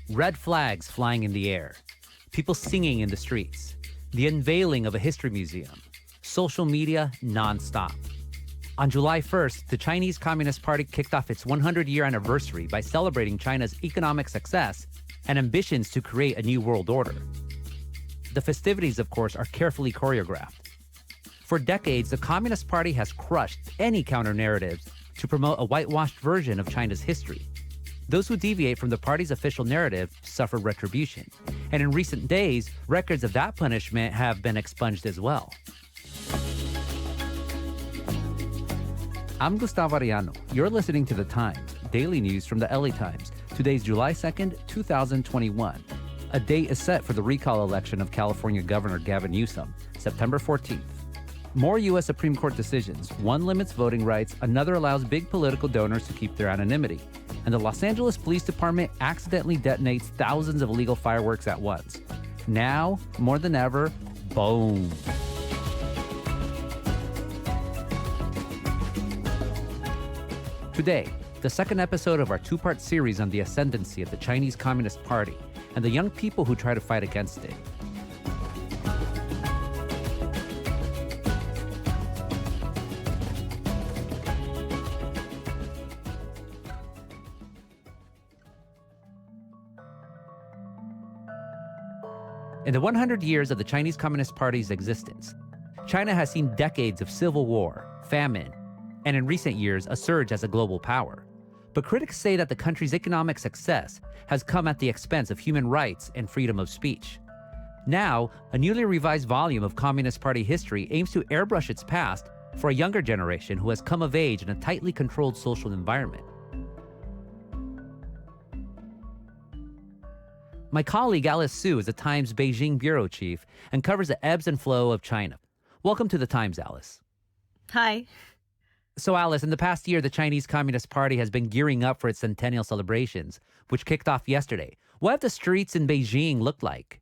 red flags flying in the air, people singing in the streets, the unveiling of a history museum, social media nonstop. On July 1st, the Chinese Communist Party kicked off its 100-year anniversary by celebrating China's economic success and ambitions to create a new world order. The festivities, of course, are carefully choreographed. For decades, the Communist Party has crushed any counter-narratives to promote a whitewashed version of China's history. Those who deviate from the party's official narrative suffer retribution. And in recent days, records of that punishment have been expunged as well. I'm Gustavo Arellano. You're listening to The Times, daily news from the LA Times. Today's July 2nd, 2021. A date is set for the recall election of California Governor Gavin Newsom, September 14th. More U.S. Supreme Court decisions. One limits voting rights, another allows big political donors to keep their anonymity. And the Los Angeles Police Department accidentally detonates thousands of illegal fireworks at once. Now, more than ever, boom. Today, the second episode of our two-part series on the ascendancy of the Chinese Communist Party and the young people who try to fight against it. In the 100 years of the Chinese Communist Party's existence, China has seen decades of civil war, famine, and in recent years, a surge as a global power. But critics say that the country's economic success has come at the expense of human rights and freedom of speech. Now, a newly revised volume of Communist Party history aims to airbrush its past for a younger generation who has come of age in a tightly controlled social environment. My colleague Alice Su is the Times Beijing bureau chief and covers the ebbs and flow of China. Welcome to the Times, Alice. Hi. So, Alice, in the past year, the Chinese Communist Party has been gearing up for its centennial celebrations, which kicked off yesterday. What have the streets in Beijing looked like?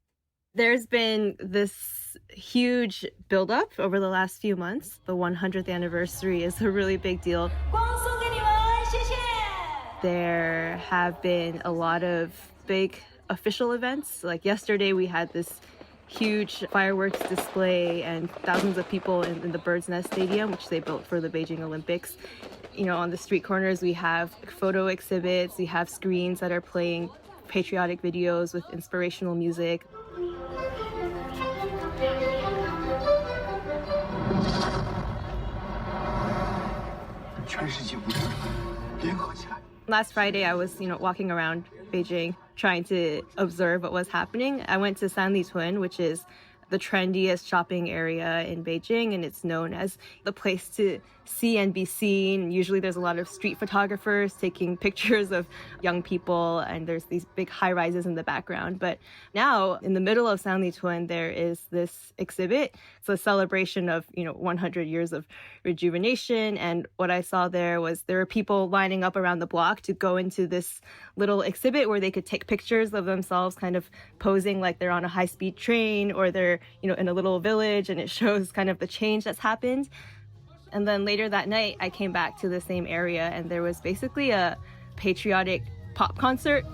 There's been this huge buildup over the last few months. The 100th anniversary is a really big deal. There have been a lot of big official events. Like yesterday, we had this huge fireworks display and thousands of people in the Bird's Nest Stadium, which they built for the Beijing Olympics. You know, on the street corners, we have photo exhibits, we have screens that are playing patriotic videos with inspirational music. Last Friday, I was, walking around Beijing trying to observe what was happening. I went to Sanlitun, which is the trendiest shopping area in Beijing, and it's known as the place to see and be seen. Usually there's a lot of street photographers taking pictures of young people, and there's these big high-rises in the background. But now, in the middle of Sanlitun, there is this exhibit. It's a celebration of, 100 years of rejuvenation. And what I saw there were people lining up around the block to go into this little exhibit where they could take pictures of themselves kind of posing like they're on a high-speed train or they're, in a little village, and it shows kind of the change that's happened. And then later that night, I came back to the same area, and there was basically a patriotic pop concert.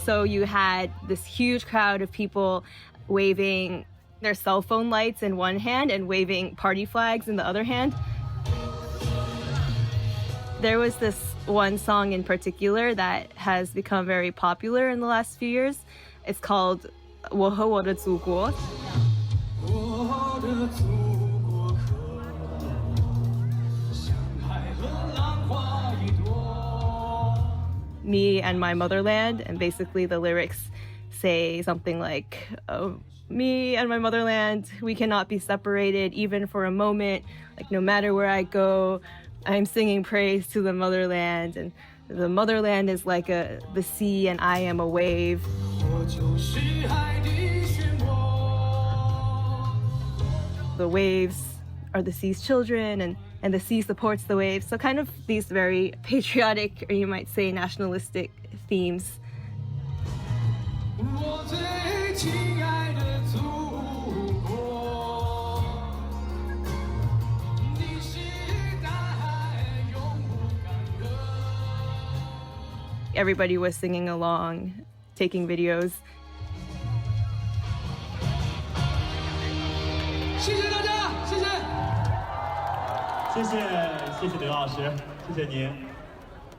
So you had this huge crowd of people waving their cell phone lights in one hand and waving party flags in the other hand. There was this one song in particular that has become very popular in the last few years. It's called 我和我的祖国. Me and my motherland, and basically the lyrics say something like, me and my motherland, we cannot be separated even for a moment. Like, no matter where I go, I'm singing praise to the motherland, and the motherland is like the sea, and I am a wave. The waves are the sea's children, and the sea supports the waves. So kind of these very patriotic, or you might say nationalistic themes. everybody was singing along, taking videos. 谢谢大家，谢谢。谢谢刘老师，谢谢您，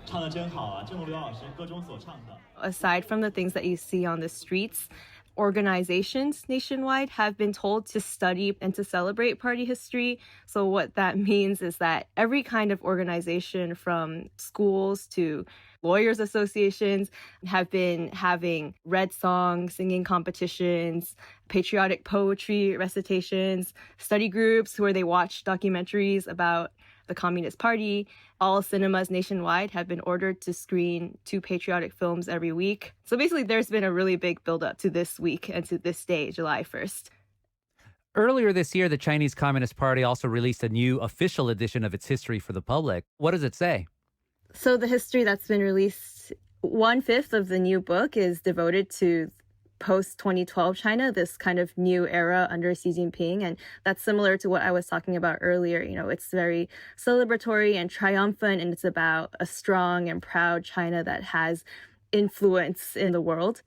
唱得真好啊！正如刘老师歌中所唱的。Aside from the things that you see on the streets, organizations nationwide have been told to study and to celebrate party history. So what that means is that every kind of organization, from schools to lawyers associations, have been having red songs, singing competitions, patriotic poetry recitations, study groups where they watch documentaries about the Communist Party. All cinemas nationwide have been ordered to screen 2 patriotic films every week. So basically, there's been a really big buildup to this week and to this day, July 1st. Earlier this year, the Chinese Communist Party also released a new official edition of its history for the public. What does it say? So the history that's been released, 1/5 of the new book is devoted to post-2012 China, this kind of new era under Xi Jinping. And that's similar to what I was talking about earlier. You know, it's very celebratory and triumphant, and it's about a strong and proud China that has influence in the world.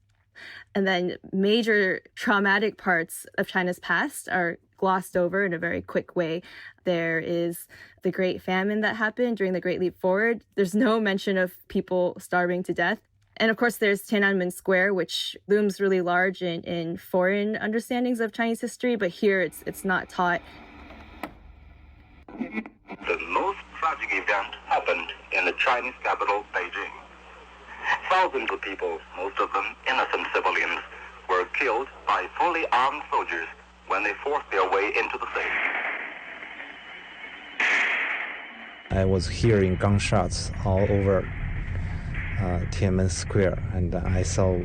And then major traumatic parts of China's past are glossed over in a very quick way. There is the Great Famine that happened during the Great Leap Forward. There's no mention of people starving to death. And of course, there's Tiananmen Square, which looms really large in foreign understandings of Chinese history, but here it's not taught. The most tragic event happened in the Chinese capital, Beijing. Thousands of people, most of them innocent civilians, were killed by fully armed soldiers when they forced their way into the city. I was hearing gunshots all over Tiananmen Square, and I saw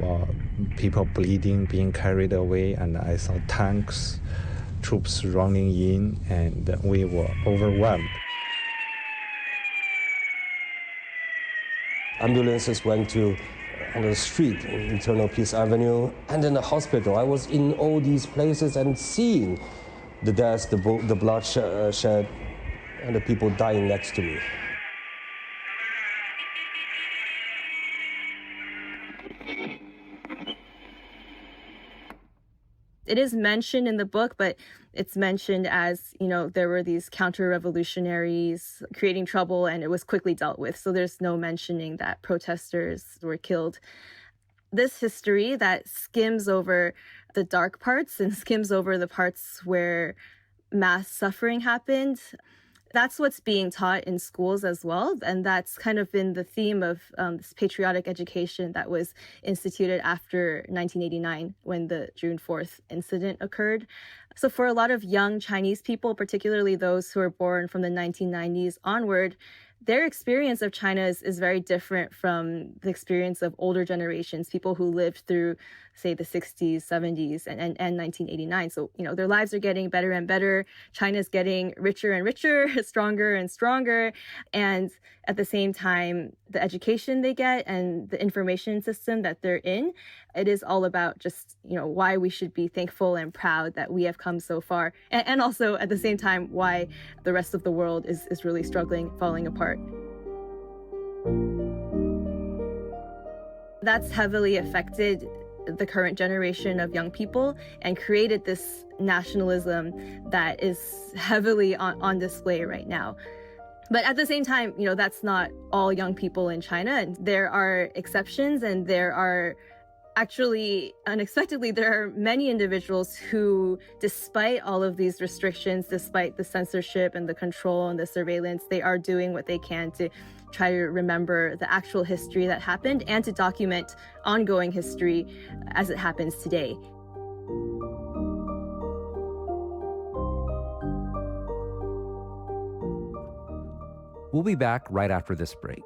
people bleeding, being carried away, and I saw tanks, troops running in, and we were overwhelmed. Ambulances went to on the street, Eternal Peace Avenue, and in the hospital. I was in all these places and seeing the deaths, the blood shed, and the people dying next to me. It is mentioned in the book, but it's mentioned as, you know, there were these counter-revolutionaries creating trouble and it was quickly dealt with. So there's no mentioning that protesters were killed. This history that skims over the dark parts and skims over the parts where mass suffering happened, that's what's being taught in schools as well. And that's kind of been the theme of this patriotic education that was instituted after 1989 when the June 4th incident occurred. So for a lot of young Chinese people, particularly those who were born from the 1990s onward, their experience of China is very different from the experience of older generations, people who lived through, say, the 60s, 70s, and 1989. So, you know, their lives are getting better and better. China's getting richer and richer, stronger and stronger. And at the same time, the education they get and the information system that they're in, it is all about just, you know, why we should be thankful and proud that we have come so far. And also, at the same time, why the rest of the world is really struggling, falling apart. That's heavily affected the current generation of young people and created this nationalism that is heavily on display right now. But at the same time, you know, that's not all young people in China. There are exceptions, and there are actually, unexpectedly, there are many individuals who, despite all of these restrictions, despite the censorship and the control and the surveillance, they are doing what they can to try to remember the actual history that happened and to document ongoing history as it happens today. We'll be back right after this break.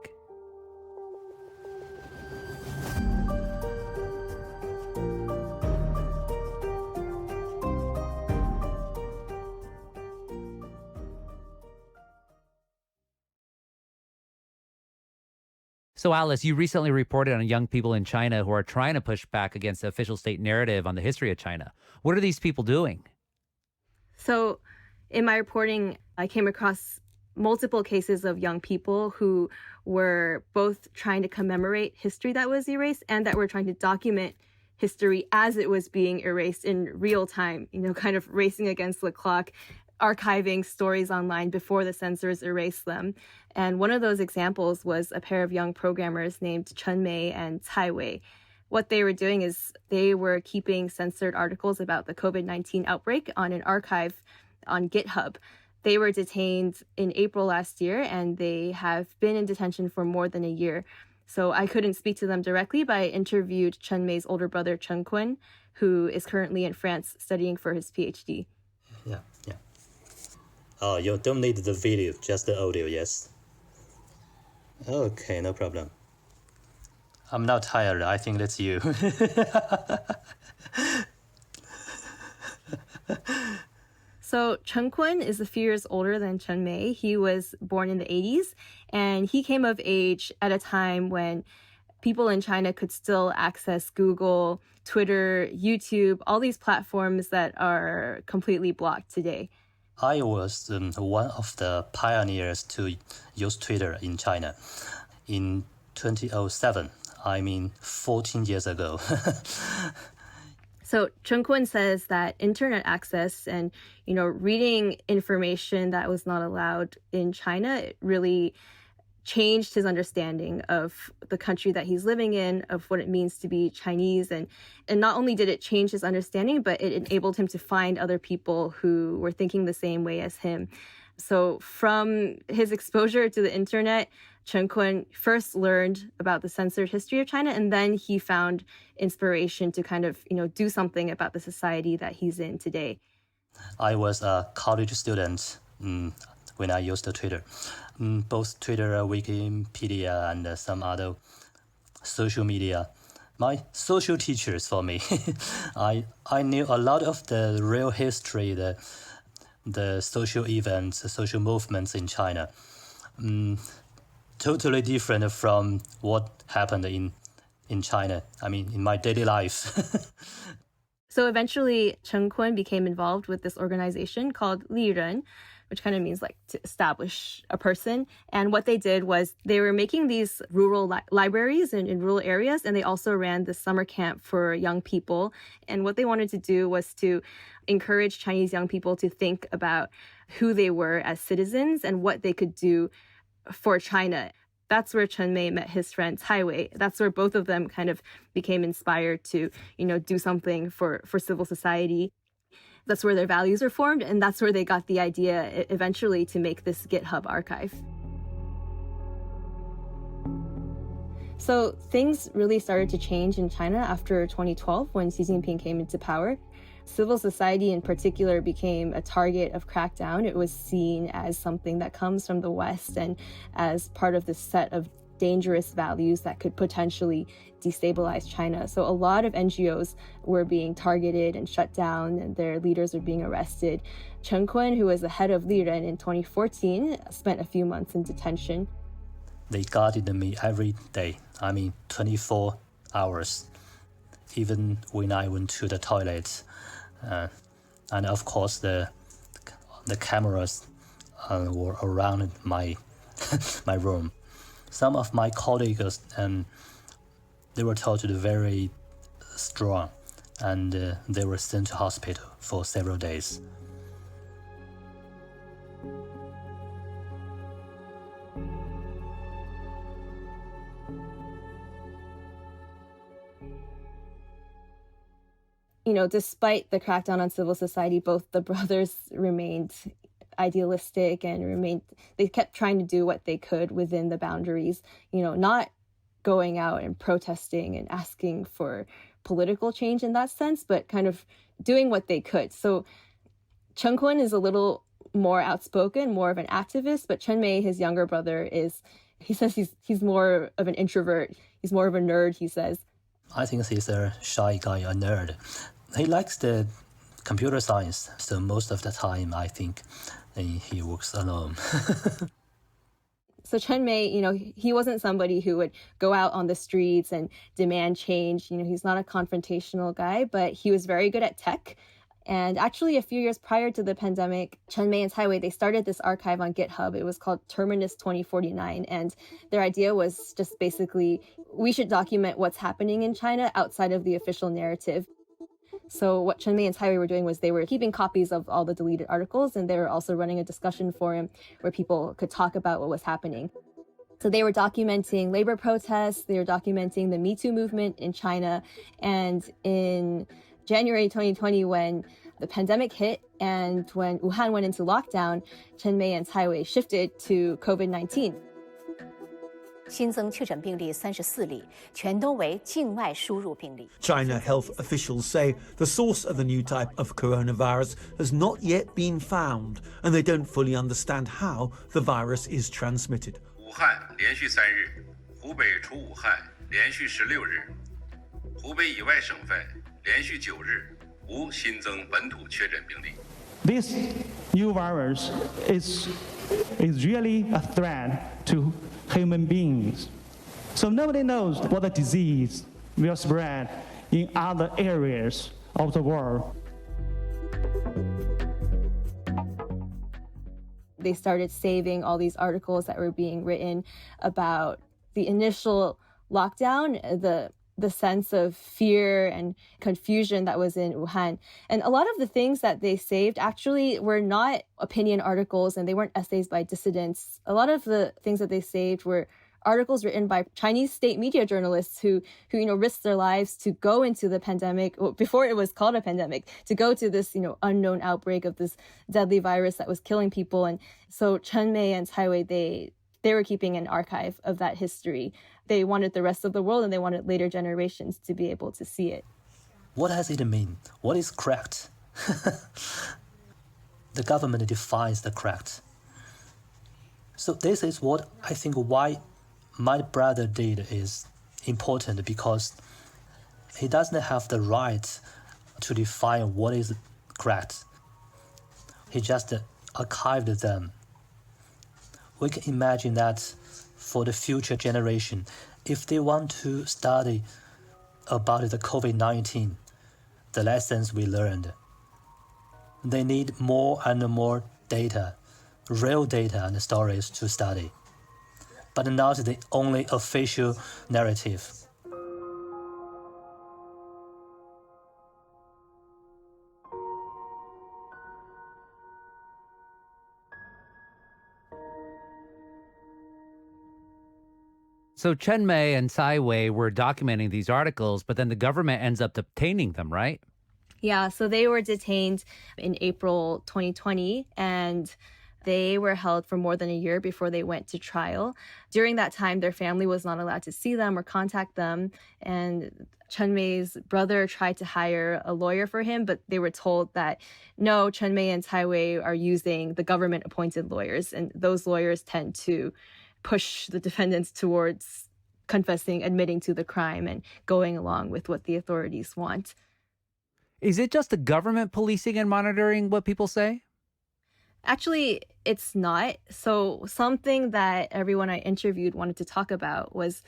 So, Alice, you recently reported on young people in China who are trying to push back against the official state narrative on the history of China. What are these people doing? So, in my reporting, I came across multiple cases of young people who were both trying to commemorate history that was erased and that were trying to document history as it was being erased in real time, kind of racing against the clock, archiving stories online before the censors erased them. And one of those examples was a pair of young programmers named Chen Mei and Cai Wei. What they were doing is they were keeping censored articles about the COVID-19 outbreak on an archive on GitHub. They were detained in April last year, and they have been in detention for more than a year. So I couldn't speak to them directly, but I interviewed Chen Mei's older brother, Chen Kun, who is currently in France studying for his PhD. Yeah. Oh, you don't need the video, just the audio, yes? Okay, no problem. I'm not tired, I think that's you. So Chen Kun is a few years older than Chen Mei. He was born in the 80s, and he came of age at a time when people in China could still access Google, Twitter, YouTube, all these platforms that are completely blocked today. I was one of the pioneers to use Twitter in China in 2007. I mean, 14 years ago. So Chen Kun says that internet access and, reading information that was not allowed in China, it really changed his understanding of the country that he's living in, of what it means to be Chinese. And not only did it change his understanding, but it enabled him to find other people who were thinking the same way as him. So from his exposure to the internet, Chen Kun first learned about the censored history of China, and then he found inspiration to kind of, do something about the society that he's in today. I was a college student when I used Twitter. Both Twitter, Wikipedia, and some other social media. My social teachers for me. I knew a lot of the real history, the social events, the social movements in China. Totally different from what happened in China. I mean, in my daily life. So eventually, Chen Kun became involved with this organization called Li Ren, which kind of means like to establish a person. And what they did was they were making these rural libraries in rural areas, and they also ran the summer camp for young people. And what they wanted to do was to encourage Chinese young people to think about who they were as citizens and what they could do for China. That's where Chen Mei met his friend Cai Wei. That's where both of them kind of became inspired to, do something for civil society. That's where their values are formed, and that's where they got the idea eventually to make this GitHub archive. So things really started to change in China after 2012 when Xi Jinping came into power. Civil society in particular became a target of crackdown. It was seen as something that comes from the West and as part of this set of dangerous values that could potentially destabilize China. So a lot of NGOs were being targeted and shut down, and their leaders were being arrested. Chen Kun, who was the head of Li Ren in 2014, spent a few months in detention. They guarded me every day. 24 hours. Even when I went to the toilet. And of course, the cameras were around my my room. Some of my colleagues, they were totally very strong, and they were sent to hospital for several days. Despite the crackdown on civil society, both the brothers remained idealistic and they kept trying to do what they could within the boundaries, not going out and protesting and asking for political change in that sense, but kind of doing what they could. So Chen Kun is a little more outspoken, more of an activist, but Chen Mei, his younger brother, he says he's more of an introvert. He's more of a nerd, he says. I think he's a shy guy, a nerd. He likes the computer science, so most of the time I think he works alone. So Chen Mei, he wasn't somebody who would go out on the streets and demand change. He's not a confrontational guy, but he was very good at tech. And actually, a few years prior to the pandemic, Chen Mei and Cai Wei, they started this archive on GitHub. It was called Terminus 2049. And their idea was just basically, we should document what's happening in China outside of the official narrative. So what Chen Mei and Cai Wei were doing was they were keeping copies of all the deleted articles, and they were also running a discussion forum where people could talk about what was happening. So they were documenting labor protests, they were documenting the Me Too movement in China. And in January 2020, when the pandemic hit and when Wuhan went into lockdown, Chen Mei and Cai Wei shifted to COVID-19. 新增确诊病例34例，全都为境外输入病例。 China health officials say the source of the new type of coronavirus has not yet been found, and they don't fully understand how the virus is transmitted. 武汉连续3日，湖北除武汉连续16日，湖北以外省份连续9日无新增本土确诊病例。 This new virus is really a threat to human beings. So nobody knows what the disease will spread in other areas of the world. They started saving all these articles that were being written about the initial lockdown, the sense of fear and confusion that was in Wuhan. And a lot of the things that they saved actually were not opinion articles, and they weren't essays by dissidents. A lot of the things that they saved were articles written by Chinese state media journalists who risked their lives to go into the pandemic, before it was called a pandemic, to go to this, unknown outbreak of this deadly virus that was killing people. And so Chen Mei and Cai Wei, they were keeping an archive of that history. They wanted the rest of the world and they wanted later generations to be able to see it. What does it mean? What is correct? The government defines the correct. So this is what I think why my brother did is important, because he doesn't have the right to define what is correct. He just archived them. We can imagine that for the future generation, if they want to study about the COVID-19, the lessons we learned, they need more and more data, real data and stories to study, but not the only official narrative. So Chen Mei and Cai Wei were documenting these articles, but then the government ends up detaining them, right? Yeah, so they were detained in April 2020, and they were held for more than a year before they went to trial. During that time, their family was not allowed to see them or contact them. And Chen Mei's brother tried to hire a lawyer for him, but they were told that no, Chen Mei and Cai Wei are using the government-appointed lawyers, and those lawyers tend to push the defendants towards confessing, admitting to the crime, and going along with what the authorities want. Is it just the government policing and monitoring what people say? Actually, it's not. So something that everyone I interviewed wanted to talk about was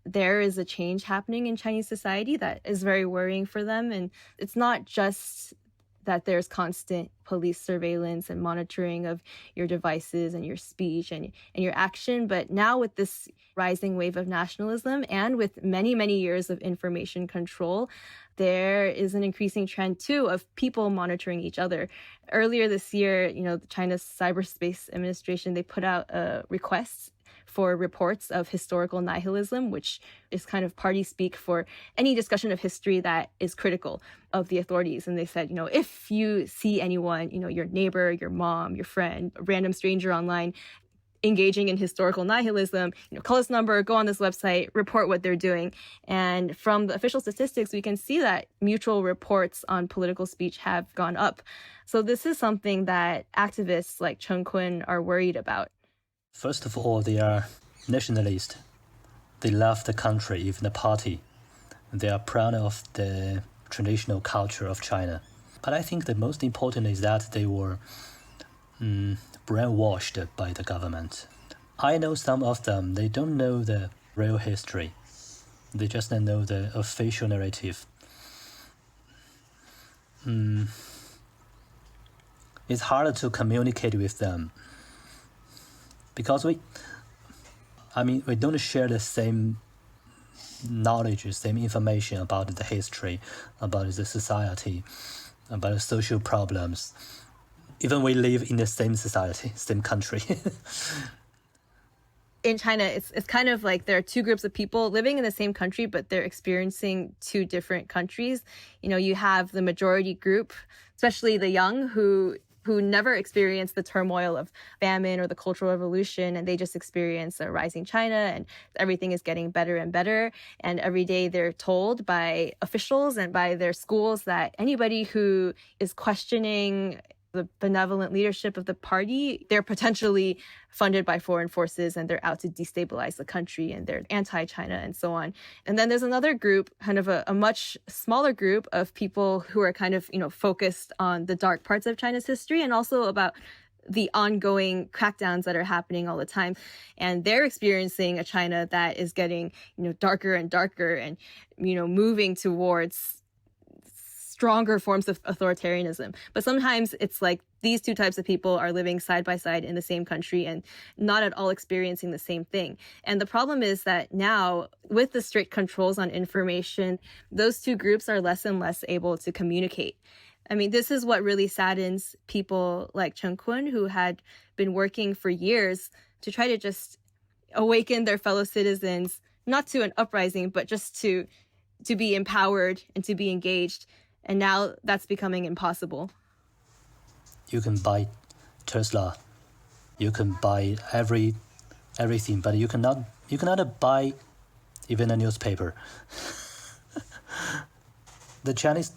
there is a change happening in Chinese society that is very worrying for them. And it's not just that there's constant police surveillance and monitoring of your devices and your speech and your action. But now with this rising wave of nationalism and with many, many years of information control, there is an increasing trend, too, of people monitoring each other. Earlier this year, China's Cyberspace Administration, they put out requests for reports of historical nihilism, which is kind of party speak for any discussion of history that is critical of the authorities. And they said, if you see anyone, your neighbor, your mom, your friend, a random stranger online engaging in historical nihilism, call this number, go on this website, report what they're doing. And from the official statistics, we can see that mutual reports on political speech have gone up. So this is something that activists like Chen Kun are worried about. First of all, they are nationalists. They love the country, even the party. They are proud of the traditional culture of China. But I think the most important is that they were brainwashed by the government. I know some of them, they don't know the real history. They just know the official narrative. it's harder to communicate with them because we don't share the same knowledge, same information about the history, about the society, about the social problems. Even we live in the same society, same country. In China, it's kind of like there are two groups of people living in the same country, but they're experiencing two different countries. You have the majority group, especially the young, who never experienced the turmoil of famine or the Cultural Revolution, and they just experience a rising China, and everything is getting better and better. And every day they're told by officials and by their schools that anybody who is questioning the benevolent leadership of the party, they're potentially funded by foreign forces and they're out to destabilize the country and they're anti-China and so on. And then there's another group, kind of a much smaller group of people who are kind of, focused on the dark parts of China's history and also about the ongoing crackdowns that are happening all the time. And they're experiencing a China that is getting, darker and darker and, moving towards stronger forms of authoritarianism. But sometimes it's like these two types of people are living side by side in the same country and not at all experiencing the same thing. And the problem is that now, with the strict controls on information, those two groups are less and less able to communicate. I mean, this is what really saddens people like Chen Kun, who had been working for years to try to just awaken their fellow citizens, not to an uprising, but just to be empowered and to be engaged. And now that's becoming impossible. You can buy Tesla, you can buy everything, but you cannot buy even a newspaper. The Chinese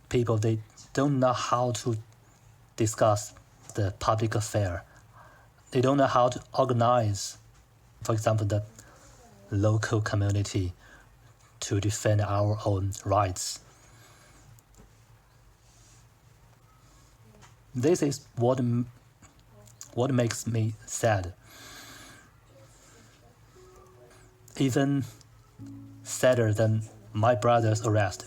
people, they don't know how to discuss the public affair. They don't know how to organize, for example, the local community to defend our own rights. This is what makes me sad. Even sadder than my brother's arrest.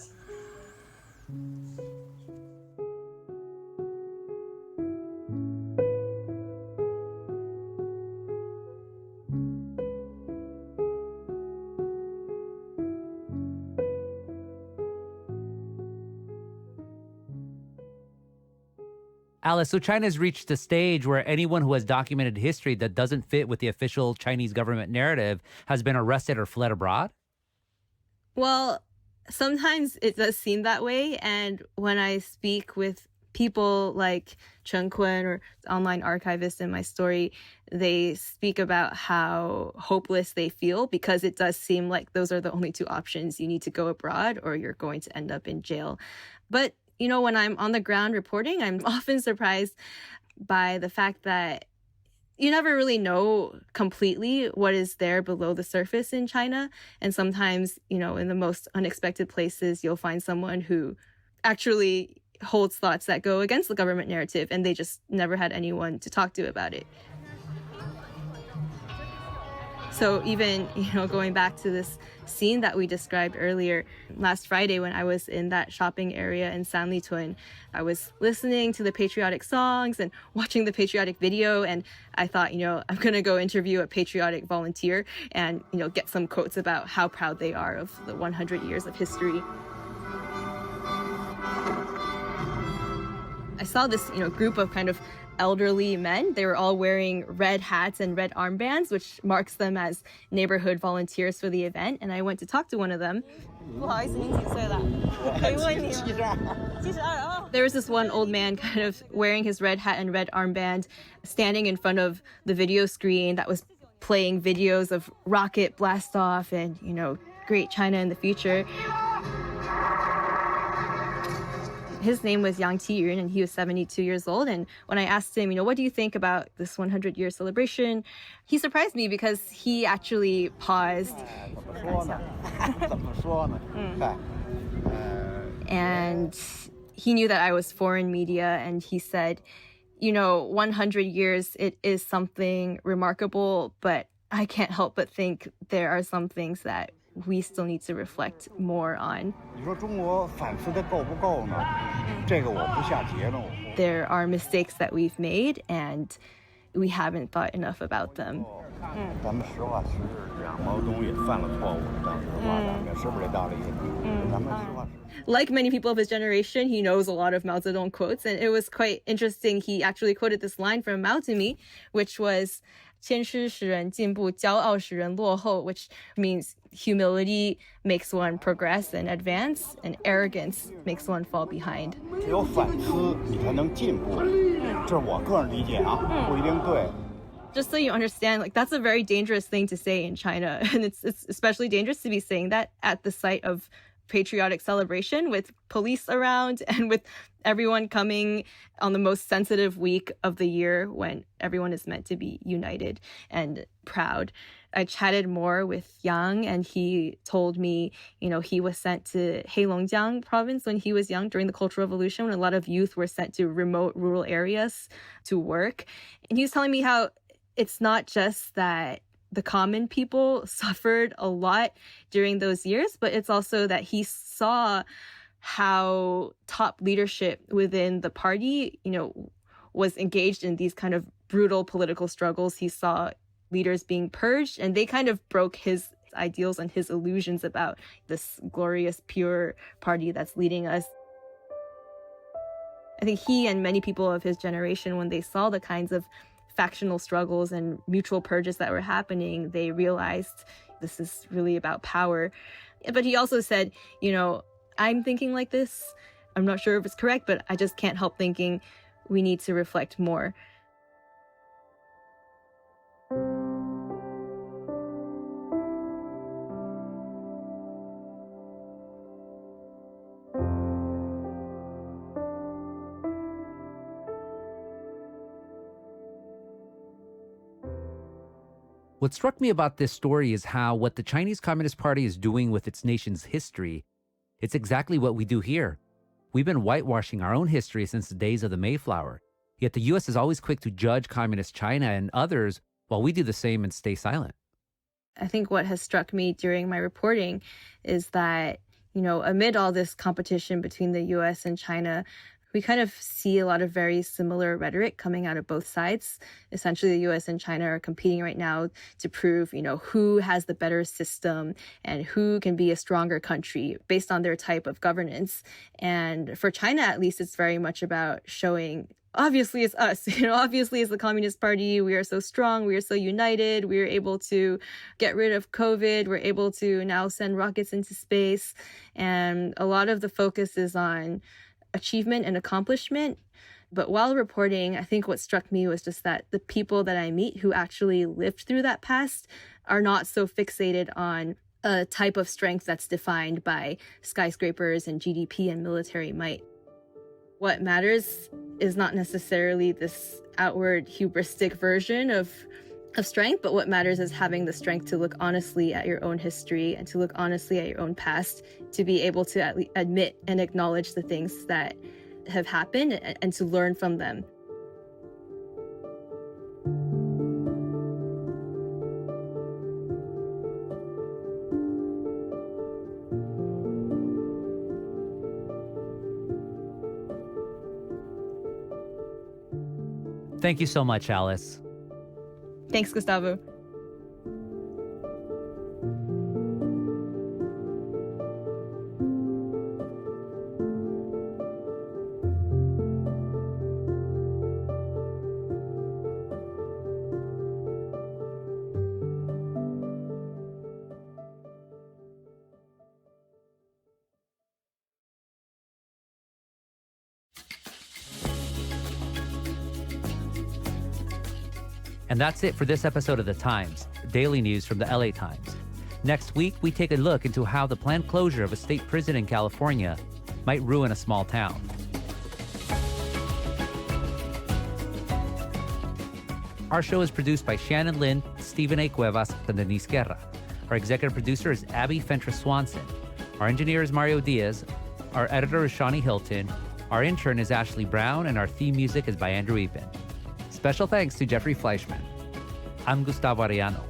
Alice, so China's reached a stage where anyone who has documented history that doesn't fit with the official Chinese government narrative has been arrested or fled abroad? Well, sometimes it does seem that way. And when I speak with people like Chen Kun or online archivist in my story, they speak about how hopeless they feel because it does seem like those are the only two options. You need to go abroad or you're going to end up in jail. But when I'm on the ground reporting, I'm often surprised by the fact that you never really know completely what is there below the surface in China. And sometimes, in the most unexpected places, you'll find someone who actually holds thoughts that go against the government narrative, and they just never had anyone to talk to about it. So even, going back to this scene that we described earlier, last Friday when I was in that shopping area in Sanlitun, I was listening to the patriotic songs and watching the patriotic video, and I thought, I'm going to go interview a patriotic volunteer and, get some quotes about how proud they are of the 100 years of history. I saw this, group of kind of elderly men. They were all wearing red hats and red armbands, which marks them as neighborhood volunteers for the event. And I went to talk to one of them. There was this one old man kind of wearing his red hat and red armband, standing in front of the video screen that was playing videos of rocket blast off and, great China in the future. His name was Yang Qiyun, and he was 72 years old. And when I asked him, what do you think about this 100-year celebration? He surprised me because he actually paused. And he knew that I was foreign media, and he said, 100 years, it is something remarkable, but I can't help but think there are some things that we still need to reflect more on. 你说中国反思的够不够呢？这个我不下结论。There are mistakes that we've made, and we haven't thought enough about them. 咱们实话实是这样，毛泽东也犯了错误，当时骂咱们，是不是这道理？咱们实话实。Like many people of his generation, he knows a lot of Mao Zedong quotes, and it was quite interesting. He actually quoted this line from Mao to me, which was 谦虚使人进步，骄傲使人落后, which means humility makes one progress and advance, and arrogance makes one fall behind. 只有反思，你才能进步，这是我个人理解啊，不一定对。Just so you understand, like that's a very dangerous thing to say in China, and it's especially dangerous to be saying that at the site of patriotic celebration with police around and with everyone coming on the most sensitive week of the year when everyone is meant to be united and proud. I chatted more with Yang, and he told me, he was sent to Heilongjiang province when he was young during the Cultural Revolution, when a lot of youth were sent to remote rural areas to work. And he was telling me how it's not just that the common people suffered a lot during those years, but it's also that he saw how top leadership within the party, was engaged in these kind of brutal political struggles. He saw leaders being purged, and they kind of broke his ideals and his illusions about this glorious, pure party that's leading us. I think he and many people of his generation, when they saw the kinds of factional struggles and mutual purges that were happening, they realized this is really about power. But he also said, I'm thinking like this. I'm not sure if it's correct, but I just can't help thinking we need to reflect more. What struck me about this story is how what the Chinese Communist Party is doing with its nation's history, it's exactly what we do here. We've been whitewashing our own history since the days of the Mayflower. Yet the U.S. is always quick to judge communist China and others while we do the same and stay silent. I think what has struck me during my reporting is that, amid all this competition between the U.S. and China, we kind of see a lot of very similar rhetoric coming out of both sides. Essentially, the U.S. and China are competing right now to prove, who has the better system and who can be a stronger country based on their type of governance. And for China, at least, it's very much about showing, obviously, it's us. Obviously, it's the Communist Party. We are so strong. We are so united. We are able to get rid of COVID. We're able to now send rockets into space. And a lot of the focus is on achievement and accomplishment. But while reporting, I think what struck me was just that the people that I meet who actually lived through that past are not so fixated on a type of strength that's defined by skyscrapers and GDP and military might. What matters is not necessarily this outward hubristic version of strength, but what matters is having the strength to look honestly at your own history and to look honestly at your own past, to be able to admit and acknowledge the things that have happened and to learn from them. Thank you so much, Alice. Thanks, Gustavo. And that's it for this episode of The Times, daily news from the LA Times. Next week, we take a look into how the planned closure of a state prison in California might ruin a small town. Our show is produced by Shannon Lin, Stephen A. Cuevas, and Denise Guerra. Our executive producer is Abby Fentress Swanson. Our engineer is Mario Diaz. Our editor is Shawnee Hilton. Our intern is Ashley Brown, and our theme music is by Andrew Eapen. Special thanks to Jeffrey Fleischman. I'm Gustavo Arellano.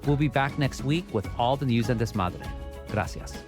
We'll be back next week with all the news and desmadre. Gracias.